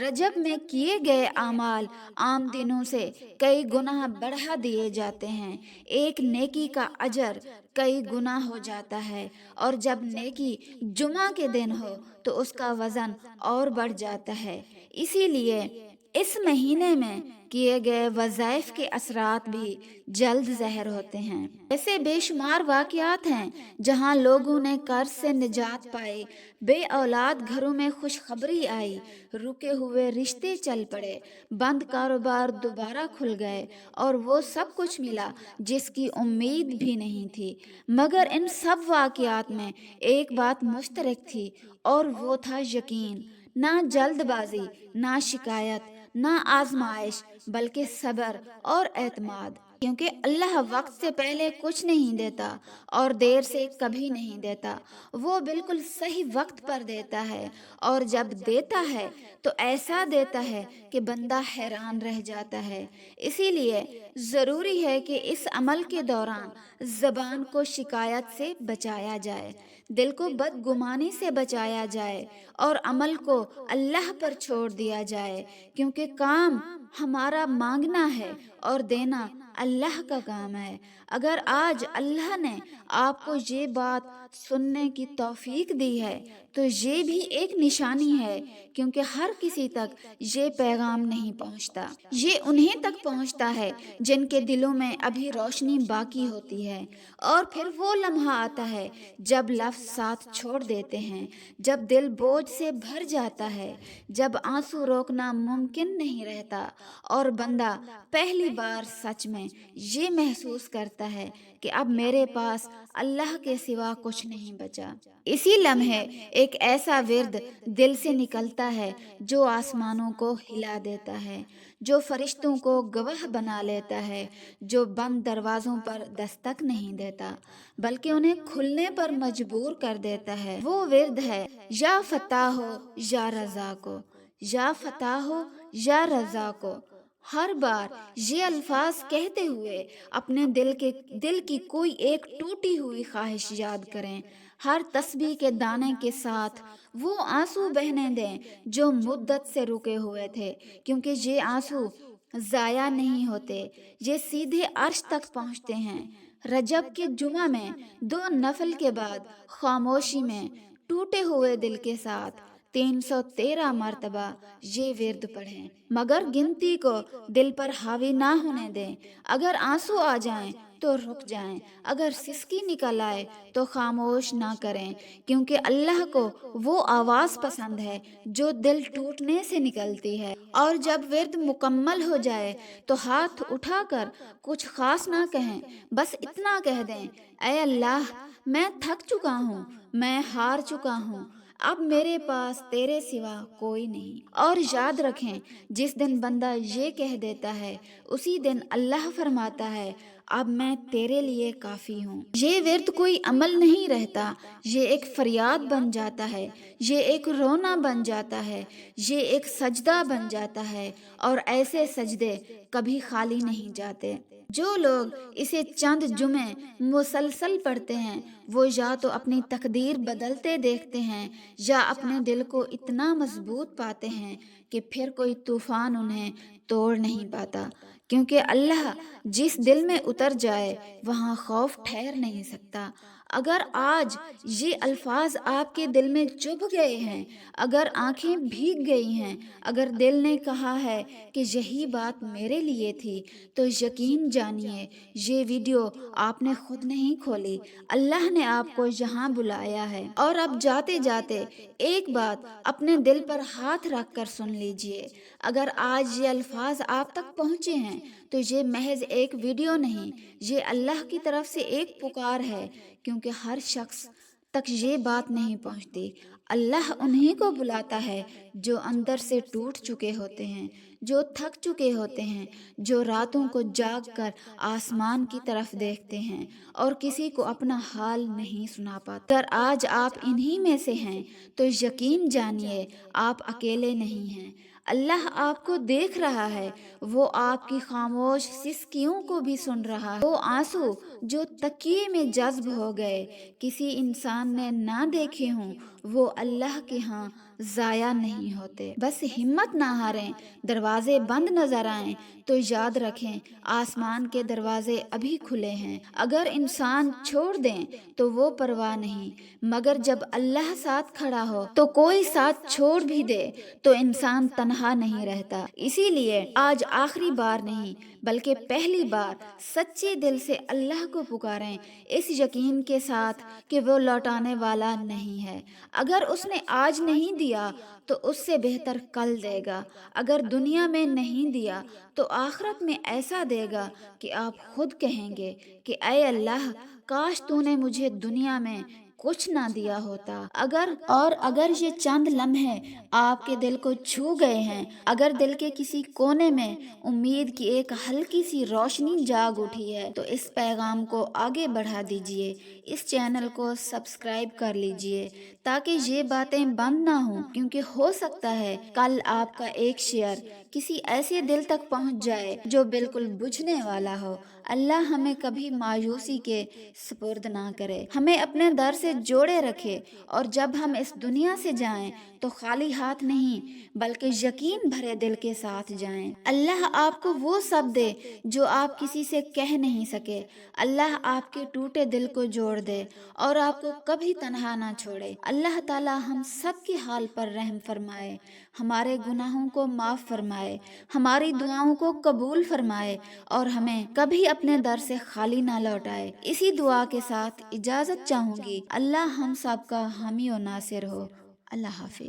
رجب میں کیے گئے اعمال عام دنوں سے کئی گنا بڑھا دیے جاتے ہیں، ایک نیکی کا اجر کئی گنا ہو جاتا ہے، اور جب نیکی جمعہ کے دن ہو تو اس کا وزن اور بڑھ جاتا ہے۔ اسی لیے اس مہینے میں کیے گئے وظائف کے اثرات بھی جلد ظاہر ہوتے ہیں۔ ایسے بے شمار واقعات ہیں جہاں لوگوں نے قرض سے نجات پائی، بے اولاد گھروں میں خوشخبری آئی، رکے ہوئے رشتے چل پڑے، بند کاروبار دوبارہ کھل گئے، اور وہ سب کچھ ملا جس کی امید بھی نہیں تھی۔ مگر ان سب واقعات میں ایک بات مشترک تھی، اور وہ تھا یقین۔ نہ جلد بازی، نہ شکایت، نہ آزمائش، بلکہ صبر اور اعتماد، کیونکہ اللہ وقت سے پہلے کچھ نہیں دیتا اور دیر سے کبھی نہیں دیتا، وہ بالکل صحیح وقت پر دیتا ہے، اور جب دیتا ہے تو ایسا دیتا ہے کہ بندہ حیران رہ جاتا ہے۔ اسی لیے ضروری ہے کہ اس عمل کے دوران زبان کو شکایت سے بچایا جائے، دل کو بدگمانی سے بچایا جائے، اور عمل کو اللہ پر چھوڑ دیا جائے، کیونکہ کام ہمارا مانگنا ہے اور دینا اللہ کا کام ہے۔ اگر آج اللہ نے آپ کو یہ بات سننے کی توفیق دی ہے تو یہ بھی ایک نشانی ہے، کیونکہ ہر کسی تک یہ پیغام نہیں پہنچتا۔ یہ انہیں تک پہنچتا ہے جن کے دلوں میں ابھی روشنی باقی ہوتی ہے، اور پھر وہ لمحہ آتا ہے جب لفظ ساتھ چھوڑ دیتے ہیں، جب دل بوجھ سے بھر جاتا ہے، جب آنسو روکنا ممکن نہیں رہتا، اور بندہ پہلی بار سچ میں یہ محسوس کرتا ہے کہ اب میرے پاس اللہ کے سوا کچھ نہیں بچا۔ اسی لمحے ایک ایسا ورد دل سے نکلتا ہے جو آسمانوں کو ہلا دیتا ہے، جو فرشتوں کو گواہ بنا لیتا ہے، جو بند دروازوں پر دستک نہیں دیتا بلکہ انہیں کھلنے پر مجبور کر دیتا ہے۔ وہ ورد ہے یا فتح ہو یا رضا کو، یا فتح ہو یا رضا کو۔ ہر بار یہ الفاظ کہتے ہوئے اپنے دل کی کوئی ایک ٹوٹی ہوئی خواہش یاد کریں، ہر تسبیح کے دانے کے ساتھ وہ آنسو بہنے دیں جو مدت سے رکے ہوئے تھے، کیونکہ یہ آنسو ضائع نہیں ہوتے، یہ سیدھے عرش تک پہنچتے ہیں۔ رجب کے جمعہ میں 2 نفل کے بعد خاموشی میں ٹوٹے ہوئے دل کے ساتھ 313 مرتبہ یہ ورد پڑھیں، مگر گنتی کو دل پر حاوی نہ ہونے دیں۔ اگر آنسو آ جائیں تو رک جائیں، اگر سسکی نکل آئے تو خاموش نہ کریں، کیونکہ اللہ کو وہ آواز پسند ہے جو دل ٹوٹنے سے نکلتی ہے۔ اور جب ورد مکمل ہو جائے تو ہاتھ اٹھا کر کچھ خاص نہ کہیں، بس اتنا کہہ دیں، اے اللہ، میں تھک چکا ہوں، میں ہار چکا ہوں، اب میرے پاس تیرے سوا کوئی نہیں۔ اور یاد رکھیں، جس دن بندہ یہ کہہ دیتا ہے اسی دن اللہ فرماتا ہے، اب میں تیرے لیے کافی ہوں۔ یہ ورد کوئی عمل نہیں رہتا، یہ ایک فریاد بن جاتا ہے، یہ ایک رونا بن جاتا ہے، یہ ایک سجدہ بن جاتا ہے، اور ایسے سجدے کبھی خالی نہیں جاتے۔ جو لوگ اسے چند جمعے مسلسل پڑھتے ہیں وہ یا تو اپنی تقدیر بدلتے دیکھتے ہیں یا اپنے دل کو اتنا مضبوط پاتے ہیں کہ پھر کوئی طوفان انہیں توڑ نہیں پاتا، کیونکہ اللہ جس دل میں اتر جائے وہاں خوف ٹھہر نہیں سکتا۔ اگر آج یہ الفاظ آپ کے دل میں چبھ گئے ہیں، اگر آنکھیں بھیگ گئی ہیں، اگر دل نے کہا ہے کہ یہی بات میرے لیے تھی، تو یقین جانیے یہ ویڈیو آپ نے خود نہیں کھولی، اللہ نے آپ کو یہاں بلایا ہے۔ اور اب جاتے جاتے ایک بات اپنے دل پر ہاتھ رکھ کر سن لیجئے، اگر آج یہ الفاظ آپ تک پہنچے ہیں تو یہ محض ایک ویڈیو نہیں، یہ اللہ کی طرف سے ایک پکار ہے، کیونکہ ہر شخص تک یہ بات نہیں پہنچتی۔ اللہ انہی کو بلاتا ہے جو اندر سے ٹوٹ چکے ہوتے ہیں، جو تھک چکے ہوتے ہیں، جو راتوں کو جاگ کر آسمان کی طرف دیکھتے ہیں اور کسی کو اپنا حال نہیں سنا پاتے۔ اگر آج آپ انہی میں سے ہیں تو یقین جانیے آپ اکیلے نہیں ہیں، اللہ آپ کو دیکھ رہا ہے، وہ آپ کی خاموش سسکیوں کو بھی سن رہا ہے۔ وہ آنسو جو تکیے میں جذب ہو گئے، کسی انسان نے نہ دیکھے ہوں، وہ اللہ کے ہاں ضائع نہیں ہوتے۔ بس ہمت نہ ہاریں، دروازے بند نظر آئیں تو یاد رکھیں آسمان کے دروازے ابھی کھلے ہیں۔ اگر انسان چھوڑ دیں تو وہ پرواہ نہیں، مگر جب اللہ ساتھ کھڑا ہو تو کوئی ساتھ چھوڑ بھی دے تو انسان تنہا نہیں رہتا۔ اسی لیے آج آخری بار نہیں بلکہ پہلی بار سچے دل سے اللہ کو پکاریں، اس یقین کے ساتھ کہ وہ لوٹانے والا نہیں ہے۔ اگر اس نے آج نہیں دیا تو اس سے بہتر کل دے گا۔ اگر دنیا میں نہیں دیا تو آخرت میں ایسا دے گا کہ آپ خود کہیں گے کہ اے اللہ، کاش تو نے مجھے دنیا میں کچھ نہ دیا ہوتا۔ اگر یہ چند لمحے آپ کے دل کو چھو گئے ہیں، اگر دل کے کسی کونے میں امید کی ایک ہلکی سی روشنی جاگ اٹھی ہے تو اس پیغام کو آگے بڑھا دیجئے، اس چینل کو سبسکرائب کر لیجئے تاکہ یہ باتیں بند نہ ہوں، کیونکہ ہو سکتا ہے کل آپ کا ایک شیئر کسی ایسے دل تک پہنچ جائے جو بالکل بجھنے والا ہو۔ اللہ ہمیں کبھی مایوسی کے سپرد نہ کرے، ہمیں اپنے در سے جوڑے رکھے، اور جب ہم اس دنیا سے جائیں تو خالی ہاتھ نہیں بلکہ یقین بھرے دل کے ساتھ جائیں۔ اللہ آپ کو وہ سب دے جو آپ کسی سے کہہ نہیں سکے۔ اللہ آپ کے ٹوٹے دل کو جوڑ دے اور آپ کو کبھی تنہا نہ چھوڑے۔ اللہ تعالی ہم سب کے حال پر رحم فرمائے، ہمارے گناہوں کو معاف فرمائے، ہماری دعاؤں کو قبول فرمائے اور ہمیں کبھی اپنے در سے خالی نہ لوٹائے۔ اسی دعا کے ساتھ اجازت چاہوں گی۔ اللہ ہم سب کا حامی و ناصر ہو۔ اللہ حافظ۔